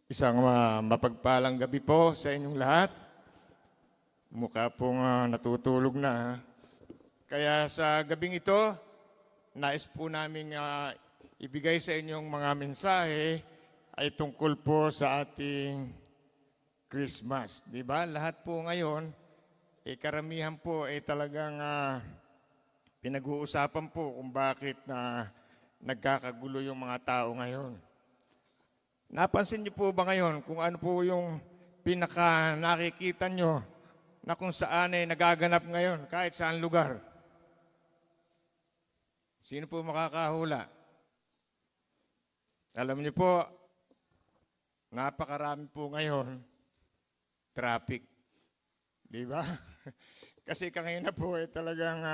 Isang mapagpalang gabi po sa inyong lahat. Mukha pong natutulog na. Kaya sa gabing ito, nais po namin ibigay sa inyong mga mensahe ay tungkol po sa ating Christmas. Di ba? Lahat po ngayon, karamihan po ay talagang pinag-uusapan po kung bakit nagkakagulo yung mga tao ngayon. Napansin niyo po ba ngayon kung ano po yung pinaka nakikita niyo na kung saan ay nagaganap ngayon kahit saan lugar? Sino po makakahula? Alam niyo po, napakarami po ngayon traffic. Di ba? Kasi kanina po ay talagang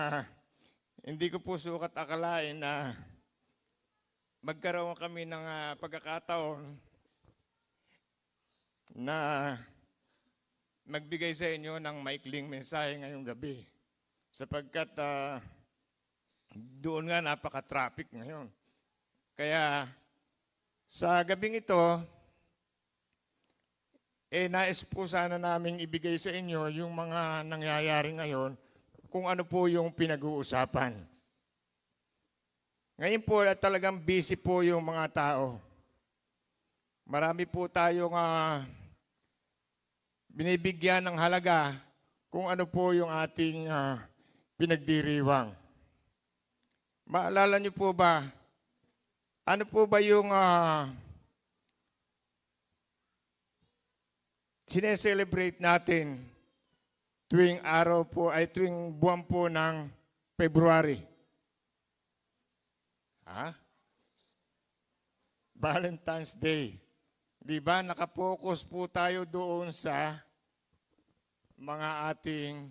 hindi ko po sukat akalain na magkaroon kami ng pagkakataon na magbigay sa inyo ng maikling mensahe ngayong gabi. Sapagkat doon nga napaka-traffic ngayon. Kaya sa gabing ito, nais po sana naming ibigay sa inyo yung mga nangyayari ngayon kung ano po yung pinag-uusapan. Ngayon po talagang busy po yung mga tao. Marami po tayong binibigyan ng halaga kung ano po yung ating pinagdiriwang. Maalala niyo po ba, ano po ba yung sineselebrate natin tuwing araw po ay tuwing buwan po ng February? Valentine's Day. Di ba? Nakapokus po tayo doon sa mga ating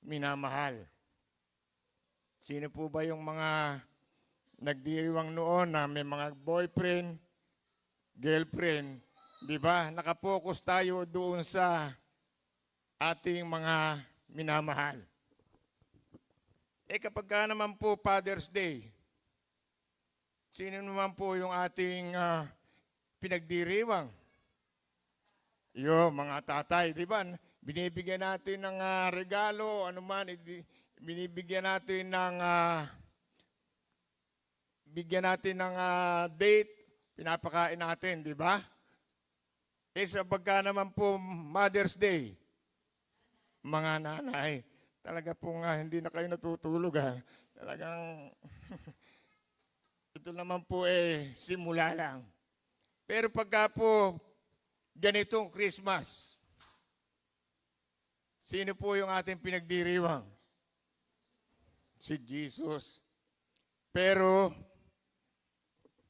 minamahal. Sino po ba yung mga nagdiriwang noon na may mga boyfriend, girlfriend? Di ba? Nakapokus tayo doon sa ating mga minamahal. Kapag ka naman po Father's Day, sino naman po yung ating pinagdiriwang? Mga tatay, di ba? Binibigyan natin ng regalo, anuman, binibigyan natin ng date, pinapakain natin, di ba? Sa pagka naman po Mother's Day, mga nanay, talaga po hindi na kayo natutulog Talagang ito naman po simula lang. Pero pagka po ganitong Christmas, sino po yung ating pinagdiriwang? Si Jesus. Pero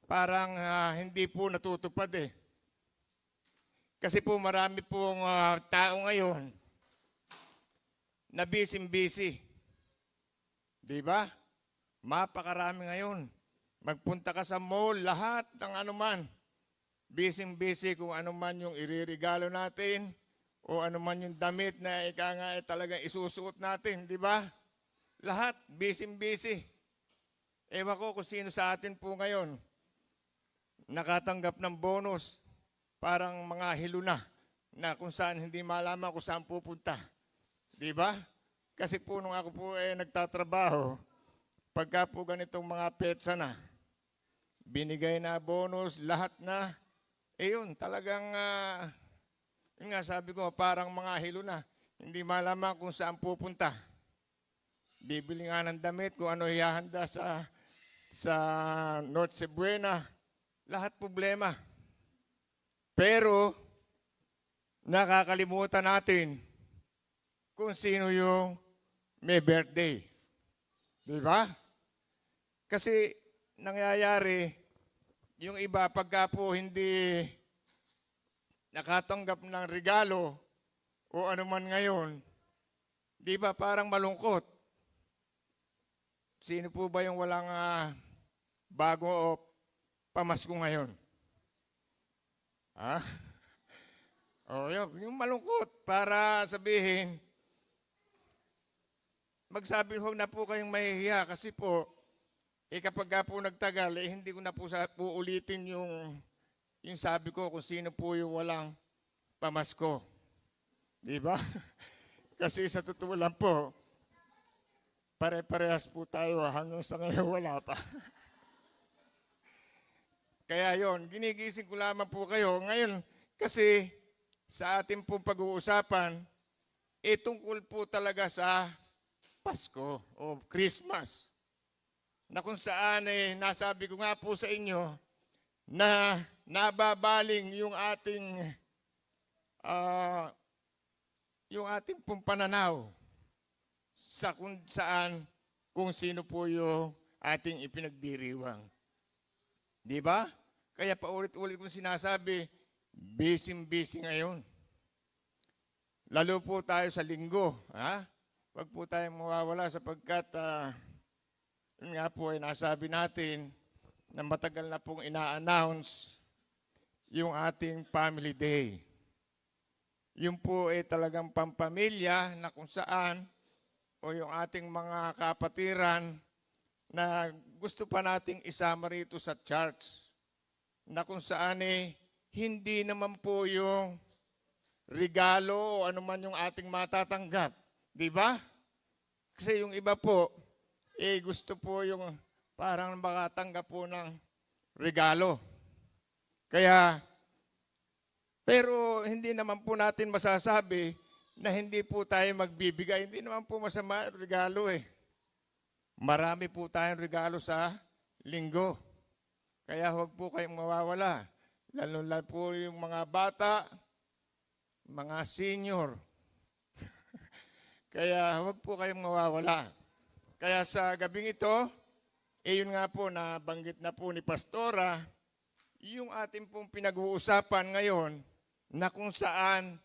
parang hindi po natutupad Kasi po marami pong tao ngayon na busy-busy. Di ba? Mapakarami ngayon. Magpunta ka sa mall, lahat ng anuman. Busy-busy kung anuman yung iririgalo natin o anuman yung damit na talagang isusuot natin, di ba? Lahat, busy-busy. Ewan ko kung sino sa atin po ngayon nakatanggap ng bonus, parang mga hilo na kung saan hindi malaman kung saan pupunta. Di ba? Kasi po nung ako po nagtatrabaho, pagka po ganitong mga petsa na, binigay na bonus, lahat na, yun, talagang, yun nga sabi ko, parang mga hilo na, hindi malaman kung saan pupunta. Bibili nga ng damit, kung ano ihahanda sa Noche Buena, lahat problema. Pero, nakakalimutan natin kung sino yung may birthday. Di ba? Kasi nangyayari, yung iba pagka po hindi nakatanggap ng regalo o anuman ngayon, di ba parang malungkot? Sino po ba yung walang bago o pamasko ngayon? Yung malungkot para sabihin, magsabi ho na po kayong mahihiya kasi po, kapag po nagtagal, hindi ko na po uulitin yung sabi ko kung sino po yung walang pamasko. Di ba? Kasi sa totoo lang po, pare-parehas po tayo hanggang sa ngayon wala pa. Kaya yon, ginigising ko lamang po kayo. Ngayon, kasi sa ating pong pag-uusapan, tungkol po talaga sa Pasko o Christmas. Na kung saan nasabi ko nga po sa inyo na nababaling yung ating pong pananaw sa kung saan, kung sino po yung ating ipinagdiriwang. Di ba? Kaya paulit-ulit kong sinasabi, busy ngayon. Lalo po tayo sa linggo. Ha? Huwag po tayong mawawala sapagkat, yun nga po ay nasabi natin na matagal na pong ina-announce yung ating family day. Yun po ay talagang pampamilya na kung saan o yung ating mga kapatiran na gusto pa nating isama rito sa church na kung saan hindi naman po yung regalo o anuman yung ating matatanggap. Di ba? Kasi yung iba po, gusto po yung parang makatanggap po ng regalo. Kaya, pero hindi naman po natin masasabi na hindi po tayo magbibigay. Hindi naman po masama regalo Marami po tayong regalo sa linggo. Kaya huwag po kayong mawawala. Lalo po yung mga bata, mga senior. Kaya huwag po kayong mawawala. Kaya sa gabing ito, yun nga po, nabanggit na po ni Pastora, yung ating pong pinag-uusapan ngayon na kung saan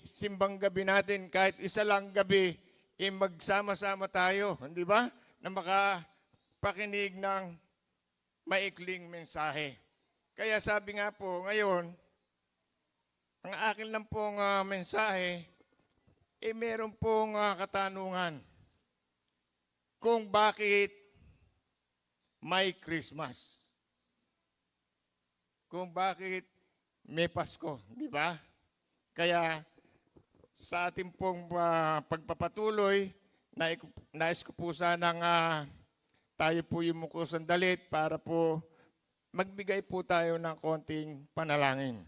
simbang gabi natin, kahit isa lang gabi, magsama-sama tayo, hindi ba? Na makapakinig ng maikling mensahe. Kaya sabi nga po, ngayon, ang akin lang pong mensahe, meron pong katanungan kung bakit may Christmas. Kung bakit may Pasko, di ba? Kaya sa ating pong pagpapatuloy, nais ko po sanang tayo po yung muko sandalit para po magbigay po tayo ng konting panalangin.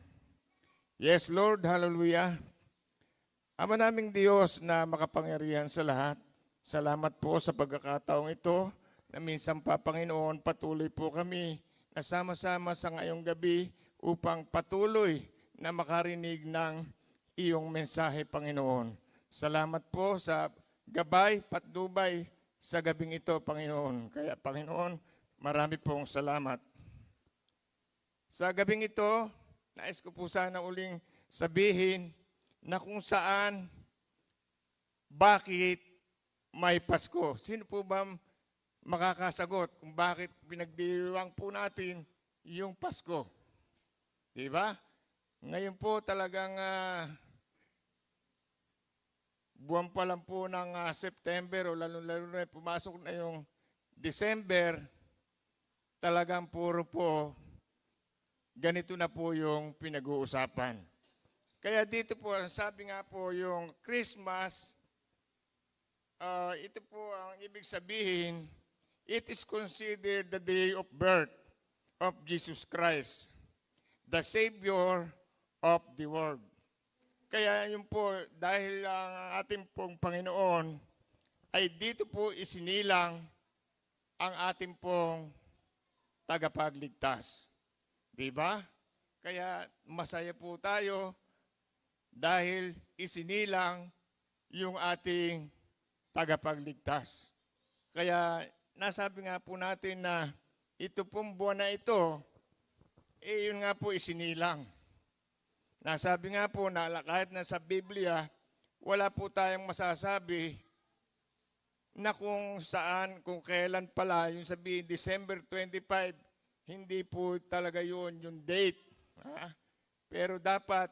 Yes, Lord, hallelujah. Ama naming Diyos na makapangyarihan sa lahat, salamat po sa pagkakataong ito na minsan pa, Panginoon, patuloy po kami na sama-sama sa ngayong gabi upang patuloy na makarinig ng iyong mensahe, Panginoon. Salamat po sa gabay, patnubay sa gabing ito, Panginoon. Kaya, Panginoon, marami pong salamat. Sa gabing ito, nais ko po sana uling sabihin na kung saan, bakit may Pasko. Sino po ba makakasagot kung bakit pinagdiriwang po natin yung Pasko? Diba? Ngayon po talagang buwan pa lang po ng September o lalo-lalo na pumasok na yung December, talagang puro po ganito na po yung pinag-uusapan. Kaya dito po, sabi nga po yung Christmas, ito po ang ibig sabihin, it is considered the day of birth of Jesus Christ, the Savior of the world. Kaya yun po, dahil ang ating pong Panginoon ay dito po isinilang ang ating pong tagapagligtas. Diba? Kaya masaya po tayo dahil isinilang yung ating tagapagligtas. Kaya nasabi nga po natin na ito pong buwan na ito, yun nga po isinilang. Nasabi nga po na kahit na sa Biblia, wala po tayong masasabi na kung saan, kung kailan pala, yung sabihin December 25, hindi po talaga yun yung date. Pero dapat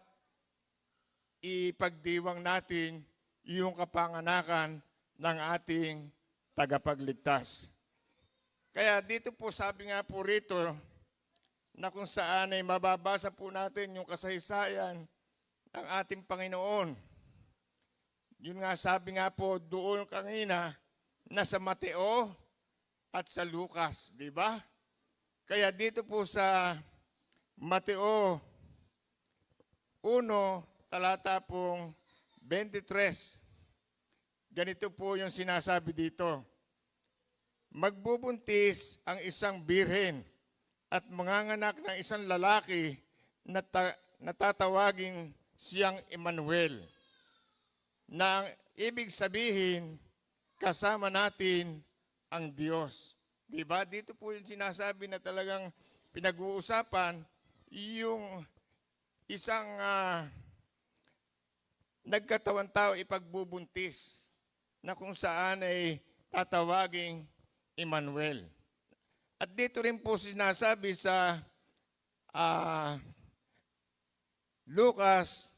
ipagdiwang natin yung kapanganakan ng ating tagapagligtas. Kaya dito po sabi nga po rito, na kung saan ay mababasa po natin yung kasaysayan ng ating Panginoon. Yun nga, sabi nga po doon kanina na sa Mateo at sa Lucas, di ba? Kaya dito po sa Mateo 1, talata pong 23, ganito po yung sinasabi dito. Magbubuntis ang isang birhen at manganganak ng isang lalaki na natatawagin siyang Emmanuel. Na ang ibig sabihin, kasama natin ang Diyos. Diba? Dito po yung sinasabi na talagang pinag-uusapan yung isang nagkatawan tao ipagbubuntis na kung saan ay tatawaging Emmanuel. At dito rin po sinasabi sa Lucas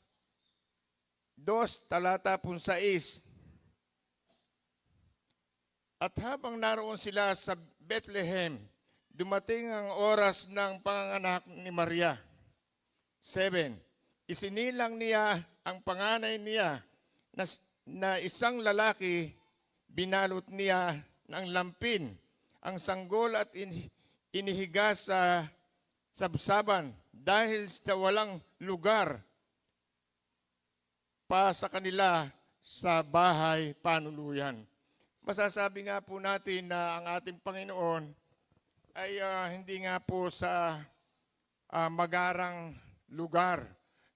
2, talata 6. At habang naroon sila sa Bethlehem, dumating ang oras ng panganganak ni Maria. 7. Isinilang niya ang panganay niya na isang lalaki, binalot niya ng lampin ang sanggol at inihiga sa sabsaban dahil sa walang lugar pa sa kanila sa bahay panuluyan. Masasabi nga po natin na ang ating Panginoon ay hindi nga po sa magarang lugar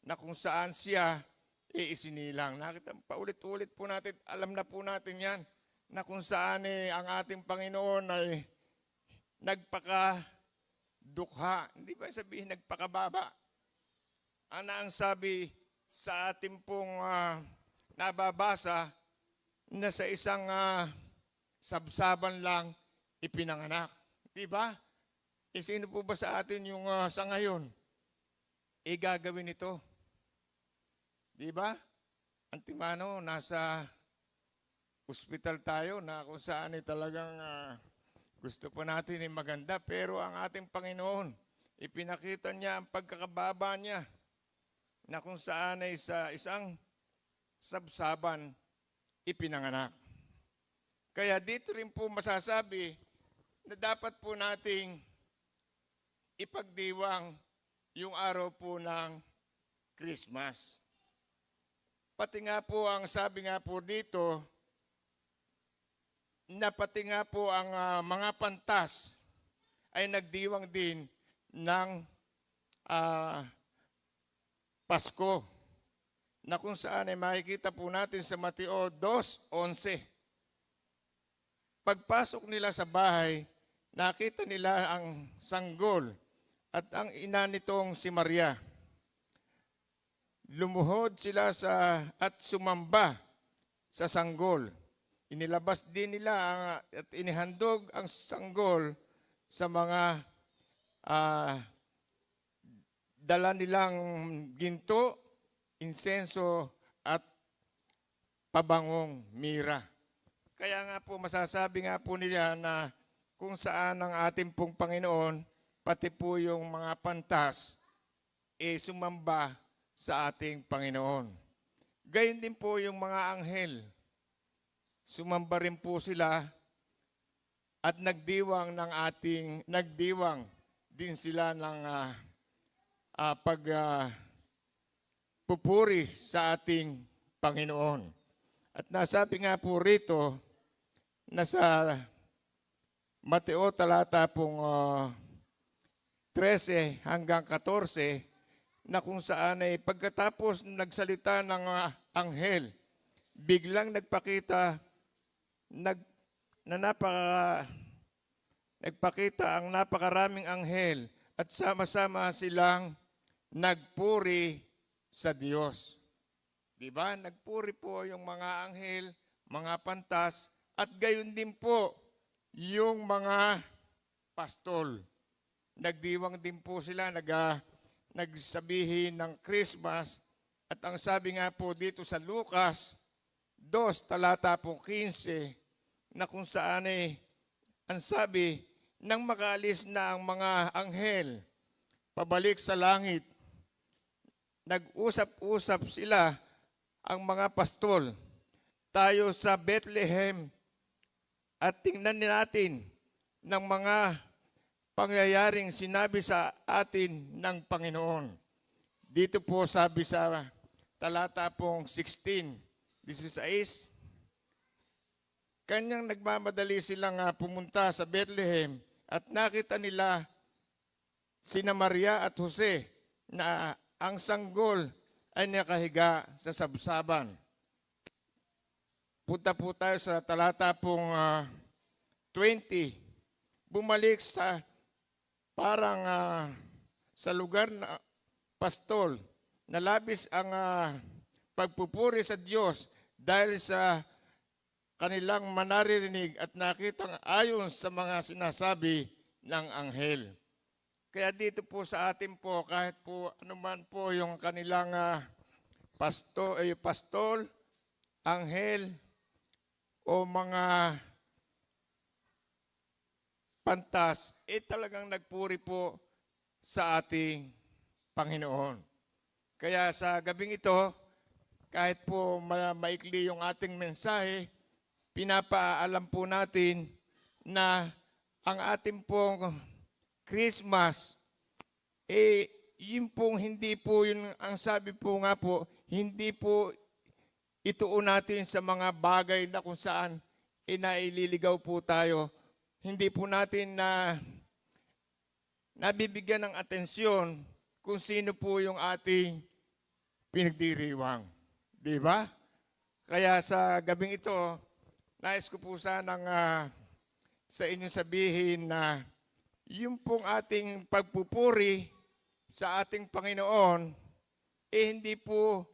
na kung saan siya isinilang. Nakita, paulit-ulit po natin, alam na po natin yan, na kung saan ang ating Panginoon ay nagpakadukha. Hindi ba sabihin nagpakababa? Ano ang sabi sa ating pong nababasa na sa isang sabsaban lang ipinanganak? Di ba? Sino po ba sa atin yung sa ngayon gagawin ito? Di ba? Antimano, nasa hospital tayo na kung saan talagang gusto po natin maganda, pero ang ating Panginoon, ipinakita niya ang pagkakababa niya na kung saan ay sa isang sabsaban ipinanganak. Kaya dito rin po masasabi na dapat po nating ipagdiwang yung araw po ng Christmas. Pati nga po ang sabi nga po dito, na pati nga po ang mga pantas ay nagdiwang din ng Pasko, na kung saan ay makikita po natin sa Mateo 2:11. Pagpasok nila sa bahay, nakita nila ang sanggol at ang ina nitong si Maria. Lumuhod sila at sumamba sa sanggol. Inilabas din nila at inihandog ang sanggol sa mga dala nilang ginto, insenso at pabangong mira. Kaya nga po masasabi nga po nila na kung saan ang ating pong Panginoon, pati po yung mga pantas, sumamba sa ating Panginoon. Gayon din po yung mga anghel. Sumamba rin po sila at nagdiwang din sila ng pupuri sa ating Panginoon. At nasabi nga po rito na sa Mateo talata pong 13 hanggang 14, na kung saan ay pagkatapos nagsalita ng anghel, biglang nagpakita ang napakaraming anghel at sama-sama silang nagpuri sa Diyos. Diba? Nagpuri po yung mga anghel, mga pantas, at gayon din po yung mga pastol. Nagdiwang din po sila, nagsabihin ng Christmas, at ang sabi nga po dito sa Lucas 2, talata po 15, na kung saan ang sabi, nang makaalis na ang mga anghel pabalik sa langit. Nag-usap-usap sila ang mga pastol. Tayo sa Bethlehem at tingnan natin ng mga pangyayaring sinabi sa atin ng Panginoon. Dito po sabi sa talata pong 16, kanyang nagmamadali silang pumunta sa Bethlehem at nakita nila sina Maria at Jose na ang sanggol ay nakahiga sa sabsaban. Punta po tayo sa talata pong 20. Bumalik sa parang sa lugar na pastol, nalabis ang pagpupuri sa Diyos dahil sa kanilang manaririnig at nakitang ayon sa mga sinasabi ng anghel. Kaya dito po sa atin po, kahit po anuman po yung kanilang pastol, anghel, o mga pantas, talagang nagpuri po sa ating Panginoon. Kaya sa gabing ito, kahit po maikli yung ating mensahe, pinapaalam po natin na ang ating pong Christmas, yun pong hindi po yun, ang sabi po nga po, hindi po ituon natin sa mga bagay na kung saan naililigaw po tayo. Hindi po natin na nabibigyan ng atensyon kung sino po yung ating pinagdiriwang. Di ba? Kaya sa gabing ito, nais ko po sanang sa inyo sabihin na yung pong ating pagpupuri sa ating Panginoon, hindi po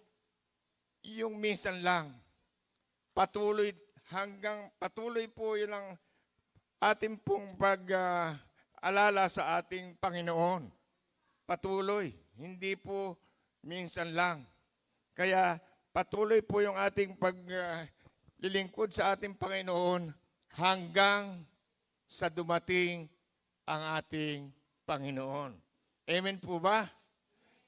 yung minsan lang. Patuloy po yun ang ating pong pag-alala sa ating Panginoon. Patuloy, hindi po minsan lang. Kaya patuloy po yung ating paglilingkod sa ating Panginoon hanggang sa dumating ang ating Panginoon. Amen po ba?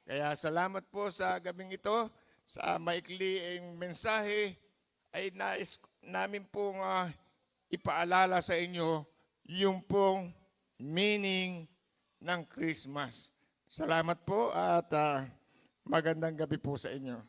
Kaya salamat po sa gabing ito. Sa maikliing mensahe ay nais namin pong ipaalala sa inyo yung pong meaning ng Christmas. Salamat po at magandang gabi po sa inyo.